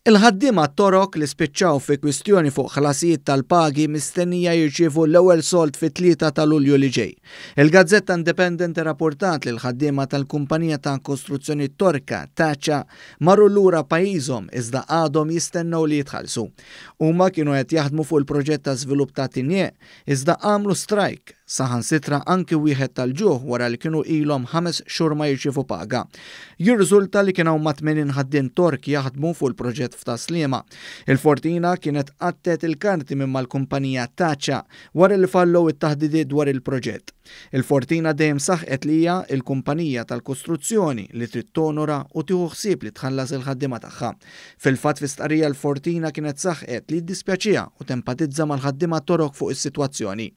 Il-ħaddiema torok li spiċċaw fi kwistjoni fuq ħlasijiet tal-pagi mistennija jirċievu l-ewwel sold fit-3 ta' Lulju li ġej. Il-Gazzetta Independent irrapportat li l-ħaddiema tal-kumpanija ta' kostruzzjoni Torka Taċċa marru lura pajjiżhom iżda għadhom jistennew li jitħallsu. Huma kienu qed jaħdmu fuq il-proġett ta' żvilupp ta' Tinje iżda għamlu strajk saħansitra anki wieħed tal-ġuħ wara li kienu ilhom 5 xhur ma jirċievu paga. Jirriżulta li kienu ma' 80 ħaddiem Tork jaħdmu fuq il-proġett f'ta' Sliema. Il-Fortina kienet qattet il-karti minn mal-kumpanija Taċċa wara li fallow it-taħdidiet dwar il-proġett. Il-Fortina dejjem saħqet li hija il-kumpanija tal-kostruzzjoni li trid tonora u tieħu ħsieb li tħallas il-ħaddiema tagħha. Fil-fatt fi stqarrija l-Fortina kienet saħqet li ddispjaċiha u tempatizza mal-ħaddiema torok fuq is-sitwazzjoni.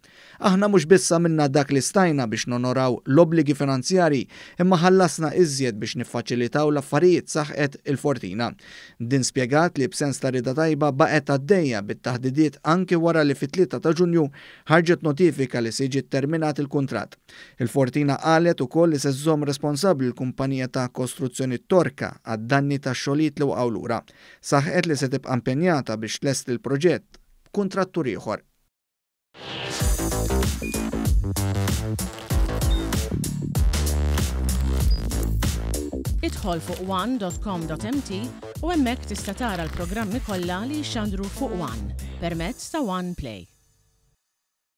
Aħna mhux biss għamilna dak li stajna biex nonoraw l-obbligi finanzjarji imma ħallasna iżjed biex niffaċilitaw l-affarijiet saħqet il-Fortina. Din spjegat li b'sens ta' rida tajba baqgħet għaddejja bit-taħdidiet anke wara li fit-3 ta' Ġunju ħarġet notifika li se jiġi terminat il-kuntratt. Il-Fortina qalet ukoll li se żżomm responsabbli l-kumpanija ta' kostruzzjoni Torka għad-danni tax-xogħlijiet li waqgħu lura. Saħqet li se tibqa' impenjata biex tlest il-proġett b'kuntrattur ieħor. Idħol fuq one.com.mt u hemmhekk tista' tara l-programmi kollha li jxandru fuq One permezz ta' One Play.